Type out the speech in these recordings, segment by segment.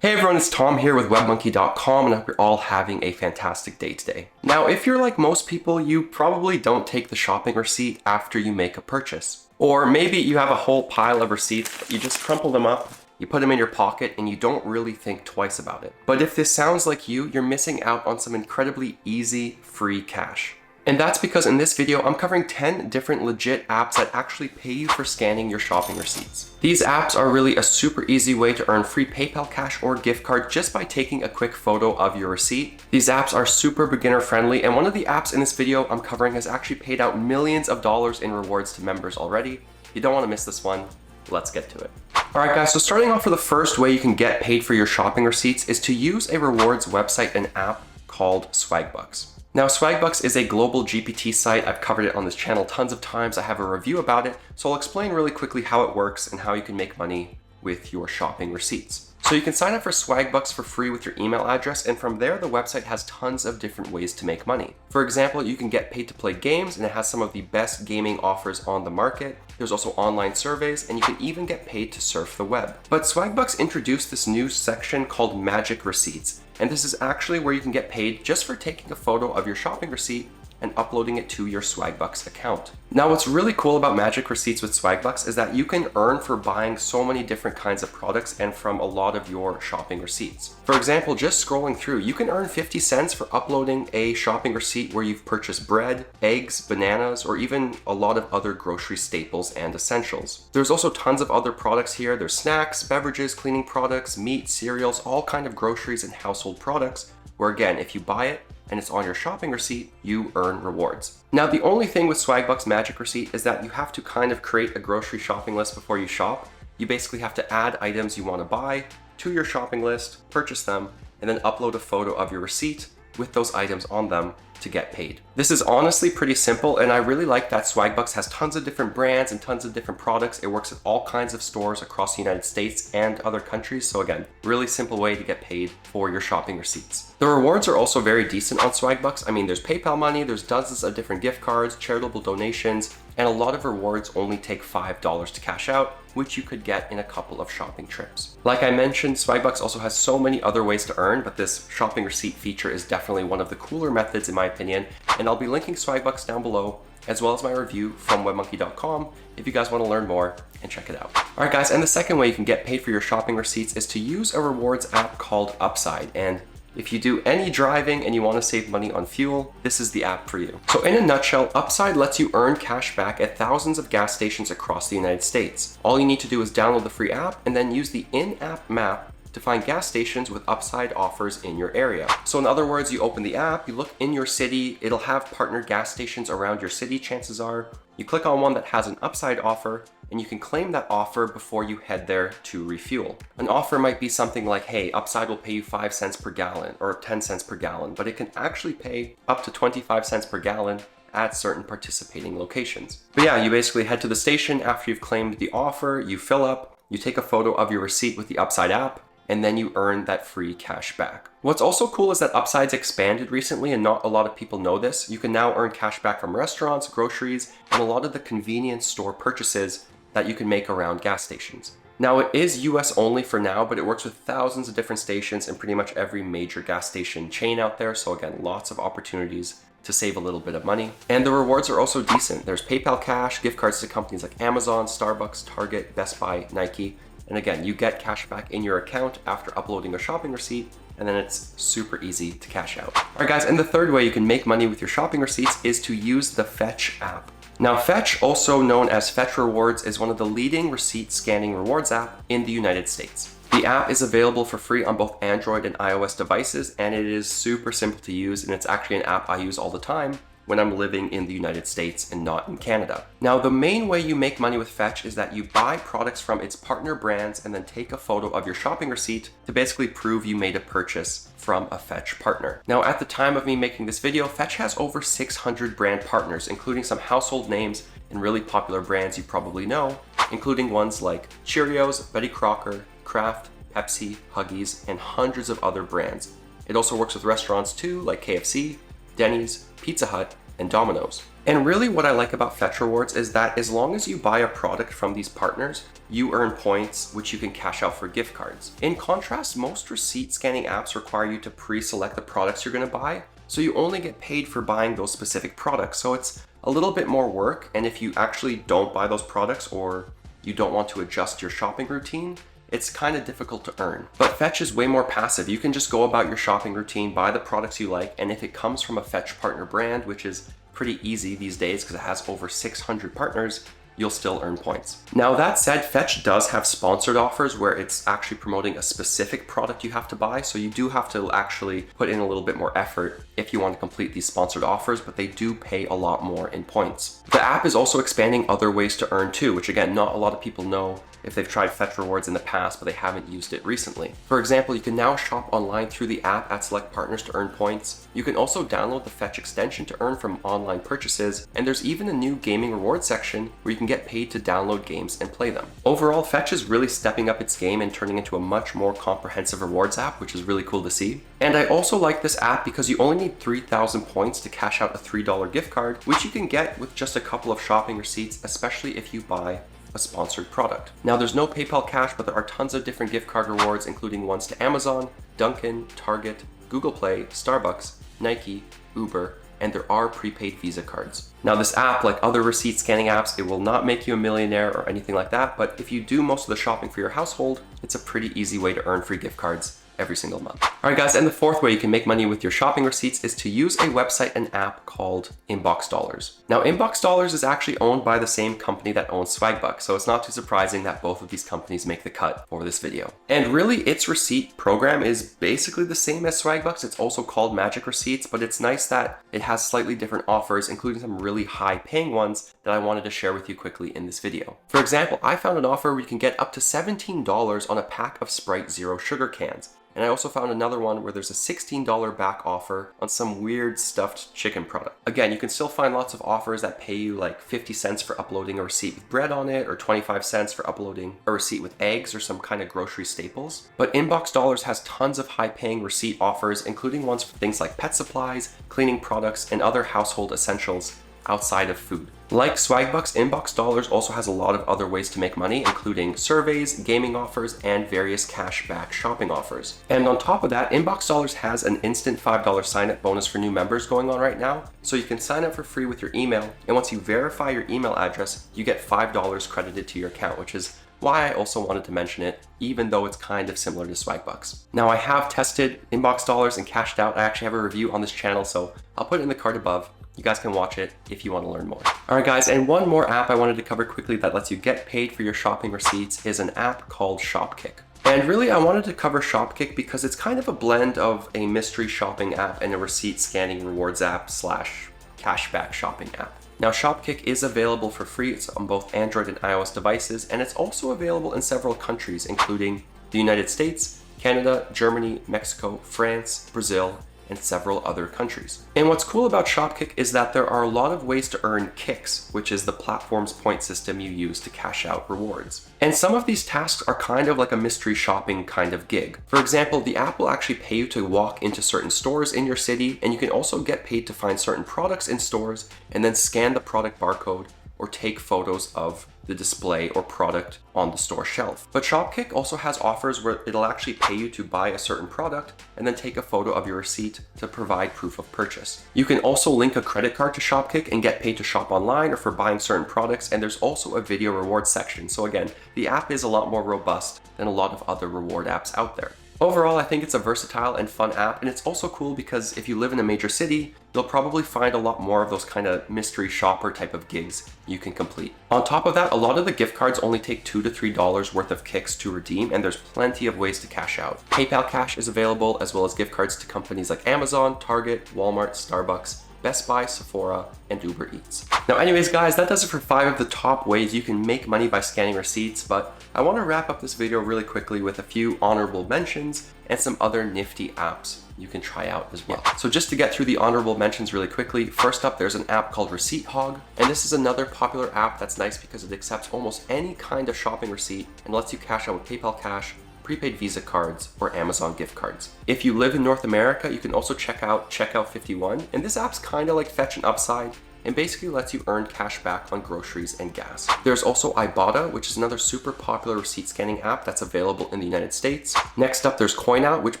Hey everyone, it's Tom here with webmonkey.com and I hope you're all having a fantastic day today. Now, if you're like most people, you probably don't take the shopping receipt after you make a purchase. Or maybe you have a whole pile of receipts, but you just crumple them up, you put them in your pocket, and you don't really think twice about it. But if this sounds like you're missing out on some incredibly easy, free cash. And that's because in this video, I'm covering 10 different legit apps that actually pay you for scanning your shopping receipts. These apps are really a super easy way to earn free PayPal cash or gift card just by taking a quick photo of your receipt. These apps are super beginner friendly, and one of the apps in this video I'm covering has actually paid out millions of dollars in rewards to members already. You don't want to miss this one. Let's get to it. Alright guys, so starting off with the first way you can get paid for your shopping receipts is to use a rewards website and app called Swagbucks. Now, Swagbucks is a global GPT site. I've covered it on this channel tons of times. I have a review about it, so I'll explain really quickly how it works and how you can make money with your shopping receipts. So you can sign up for Swagbucks for free with your email address, and from there, the website has tons of different ways to make money. For example, you can get paid to play games, and it has some of the best gaming offers on the market. There's also online surveys, and you can even get paid to surf the web. But Swagbucks introduced this new section called Magic Receipts, and this is actually where you can get paid just for taking a photo of your shopping receipt and uploading it to your Swagbucks account. Now, what's really cool about Magic Receipts with Swagbucks is that you can earn for buying so many different kinds of products and from a lot of your shopping receipts. For example, just scrolling through, you can earn 50 cents for uploading a shopping receipt where you've purchased bread, eggs, bananas, or even a lot of other grocery staples and essentials. There's also tons of other products here. There's snacks, beverages, cleaning products, meat, cereals, all kind of groceries and household products, where again, if you buy it, and it's on your shopping receipt, you earn rewards. Now, the only thing with Swagbucks Magic Receipt is that you have to kind of create a grocery shopping list before you shop. You basically have to add items you want to buy to your shopping list, purchase them, and then upload a photo of your receipt with those items on them to get paid. This is honestly pretty simple, and I really like that Swagbucks has tons of different brands and tons of different products. It works at all kinds of stores across the United States and other countries. So again, really simple way to get paid for your shopping receipts. The rewards are also very decent on Swagbucks. I mean, there's PayPal money, there's dozens of different gift cards, charitable donations, and a lot of rewards only take $5 to cash out, which you could get in a couple of shopping trips. Like I mentioned, Swagbucks also has so many other ways to earn, but this shopping receipt feature is definitely one of the cooler methods in my opinion, and I'll be linking Swagbucks down below, as well as my review from webmonkey.com if you guys want to learn more and check it out. Alright guys, and the second way you can get paid for your shopping receipts is to use a rewards app called Upside. And if you do any driving and you want to save money on fuel, this is the app for you. So in a nutshell, Upside lets you earn cash back at thousands of gas stations across the United States. All you need to do is download the free app and then use the in-app map to find gas stations with Upside offers in your area. So in other words, you open the app, you look in your city, it'll have partnered gas stations around your city, chances are. You click on one that has an Upside offer, and you can claim that offer before you head there to refuel. An offer might be something like, hey, Upside will pay you 5 cents per gallon or 10 cents per gallon, but it can actually pay up to 25 cents per gallon at certain participating locations. But yeah, you basically head to the station after you've claimed the offer, you fill up, you take a photo of your receipt with the Upside app, and then you earn that free cash back. What's also cool is that Upside's expanded recently, and not a lot of people know this. You can now earn cash back from restaurants, groceries, and a lot of the convenience store purchases that you can make around gas stations. Now, it is US only for now, but it works with thousands of different stations and pretty much every major gas station chain out there. So again, lots of opportunities to save a little bit of money. And the rewards are also decent. There's PayPal cash, gift cards to companies like Amazon, Starbucks, Target, Best Buy, Nike. And again, you get cash back in your account after uploading a shopping receipt, and then it's super easy to cash out. All right guys, and the third way you can make money with your shopping receipts is to use the Fetch app. Now, Fetch, also known as Fetch Rewards, is one of the leading receipt scanning rewards app in the United States. The app is available for free on both Android and iOS devices, and it is super simple to use, and it's actually an app I use all the time when I'm living in the United States and not in Canada. Now, the main way you make money with Fetch is that you buy products from its partner brands and then take a photo of your shopping receipt to basically prove you made a purchase from a Fetch partner. Now, at the time of me making this video, Fetch has over 600 brand partners, including some household names and really popular brands you probably know, including ones like Cheerios, Betty Crocker, Kraft, Pepsi, Huggies, and hundreds of other brands. It also works with restaurants too, like KFC, Denny's, Pizza Hut, and Domino's. And really what I like about Fetch Rewards is that as long as you buy a product from these partners, you earn points which you can cash out for gift cards. In contrast, most receipt scanning apps require you to pre-select the products you're going to buy, so you only get paid for buying those specific products. So it's a little bit more work, and if you actually don't buy those products or you don't want to adjust your shopping routine, it's kind of difficult to earn. But Fetch is way more passive. You can just go about your shopping routine, buy the products you like, and if it comes from a Fetch partner brand, which is pretty easy these days because it has over 600 partners, you'll still earn points. Now that said, Fetch does have sponsored offers where it's actually promoting a specific product you have to buy, so you do have to actually put in a little bit more effort if you want to complete these sponsored offers, but they do pay a lot more in points. The app is also expanding other ways to earn too, which again, not a lot of people know if they've tried Fetch Rewards in the past, but they haven't used it recently. For example, you can now shop online through the app at select partners to earn points. You can also download the Fetch extension to earn from online purchases, and there's even a new gaming reward section where you can get paid to download games and play them. Overall, Fetch is really stepping up its game and turning into a much more comprehensive rewards app, which is really cool to see. And I also like this app because you only need 3,000 points to cash out a $3 gift card, which you can get with just a couple of shopping receipts, especially if you buy a sponsored product. Now there's no PayPal Cash, but there are tons of different gift card rewards, including ones to Amazon, Dunkin', Target, Google Play, Starbucks, Nike, Uber, and there are prepaid Visa cards. Now this app, like other receipt scanning apps, it will not make you a millionaire or anything like that, but if you do most of the shopping for your household, it's a pretty easy way to earn free gift cards every single month. All right guys, and the fourth way you can make money with your shopping receipts is to use a website and app called InboxDollars. Now InboxDollars is actually owned by the same company that owns Swagbucks, so it's not too surprising that both of these companies make the cut for this video. And really its receipt program is basically the same as Swagbucks. It's also called Magic Receipts, but it's nice that it has slightly different offers, including some really high paying ones that I wanted to share with you quickly in this video. For example, I found an offer where you can get up to $17 on a pack of Sprite Zero sugar cans. And I also found another one where there's a $16 back offer on some weird stuffed chicken product. Again, you can still find lots of offers that pay you like 50 cents for uploading a receipt with bread on it, or 25 cents for uploading a receipt with eggs or some kind of grocery staples. But InboxDollars has tons of high-paying receipt offers, including ones for things like pet supplies, cleaning products, and other household essentials outside of food. Like Swagbucks, InboxDollars also has a lot of other ways to make money, including surveys, gaming offers, and various cashback shopping offers. And on top of that, InboxDollars has an instant $5 sign-up bonus for new members going on right now. So you can sign up for free with your email, and once you verify your email address, you get $5 credited to your account, which is why I also wanted to mention it, even though it's kind of similar to Swagbucks. Now I have tested InboxDollars and cashed out. I actually have a review on this channel, so I'll put it in the card above. You guys can watch it if you want to learn more. All right guys, and one more app I wanted to cover quickly that lets you get paid for your shopping receipts is an app called Shopkick. And really I wanted to cover Shopkick because it's kind of a blend of a mystery shopping app and a receipt scanning rewards app slash cashback shopping app. Now Shopkick is available for free. It's on both Android and iOS devices, and it's also available in several countries, including the United States, Canada, Germany, Mexico, France, Brazil, and several other countries. And what's cool about Shopkick is that there are a lot of ways to earn kicks, which is the platform's point system you use to cash out rewards. And some of these tasks are kind of like a mystery shopping kind of gig. For example, the app will actually pay you to walk into certain stores in your city, and you can also get paid to find certain products in stores and then scan the product barcode or take photos of the display or product on the store shelf. But Shopkick also has offers where it'll actually pay you to buy a certain product and then take a photo of your receipt to provide proof of purchase. You can also link a credit card to Shopkick and get paid to shop online or for buying certain products, and there's also a video reward section. So again, the app is a lot more robust than a lot of other reward apps out there. Overall, I think it's a versatile and fun app, and it's also cool because if you live in a major city, you'll probably find a lot more of those kind of mystery shopper type of gigs you can complete. On top of that, a lot of the gift cards only take $2 to $3 worth of kicks to redeem, and there's plenty of ways to cash out. PayPal Cash is available, as well as gift cards to companies like Amazon, Target, Walmart, Starbucks, Best Buy, Sephora, and Uber Eats. Now anyways guys, that does it for 5 of the top ways you can make money by scanning receipts, but I want to wrap up this video really quickly with a few honorable mentions and some other nifty apps you can try out as well. So just to get through the honorable mentions really quickly, first up there's an app called ReceiptHog, and this is another popular app that's nice because it accepts almost any kind of shopping receipt and lets you cash out with PayPal Cash, prepaid Visa cards, or Amazon gift cards. If you live in North America, you can also check out Checkout 51, and this app's kind of like Fetch and Upside, and basically lets you earn cash back on groceries and gas. There's also Ibotta, which is another super popular receipt scanning app that's available in the United States. Next up, there's CoinOut, which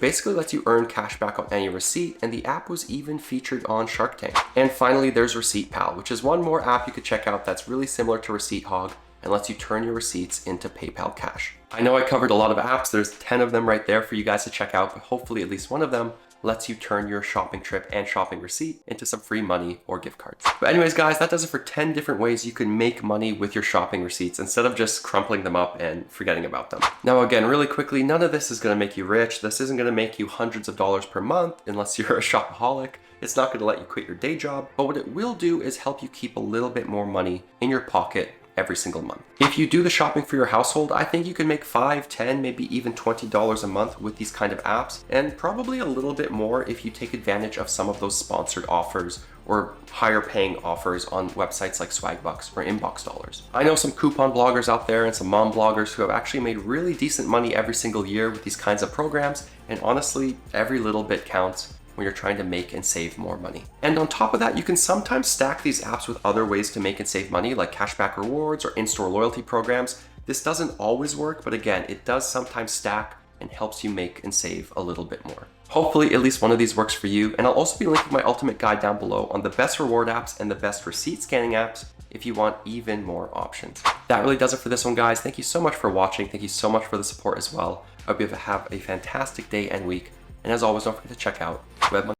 basically lets you earn cash back on any receipt, and the app was even featured on Shark Tank. And finally, there's ReceiptPal, which is one more app you could check out that's really similar to ReceiptHog and lets you turn your receipts into PayPal cash. I know I covered a lot of apps, there's 10 of them right there for you guys to check out, but hopefully at least one of them lets you turn your shopping trip and shopping receipt into some free money or gift cards. But anyways guys, that does it for 10 different ways you can make money with your shopping receipts instead of just crumpling them up and forgetting about them. Now again, really quickly, none of this is gonna make you rich. This isn't gonna make you hundreds of dollars per month unless you're a shopaholic. It's not gonna let you quit your day job, but what it will do is help you keep a little bit more money in your pocket every single month. If you do the shopping for your household, I think you can make $5, $10, maybe even $20 a month with these kind of apps, and probably a little bit more if you take advantage of some of those sponsored offers or higher paying offers on websites like Swagbucks or InboxDollars. I know some coupon bloggers out there and some mom bloggers who have actually made really decent money every single year with these kinds of programs, and honestly, every little bit counts when you're trying to make and save more money. And on top of that, you can sometimes stack these apps with other ways to make and save money, like cashback rewards or in-store loyalty programs. This doesn't always work, but again, it does sometimes stack and helps you make and save a little bit more. Hopefully at least one of these works for you, and I'll also be linking my ultimate guide down below on the best reward apps and the best receipt scanning apps if you want even more options. That really does it for this one, guys. Thank you so much for watching. Thank you so much for the support as well. I hope you have a fantastic day and week. And as always, don't forget to check out WebMonkey.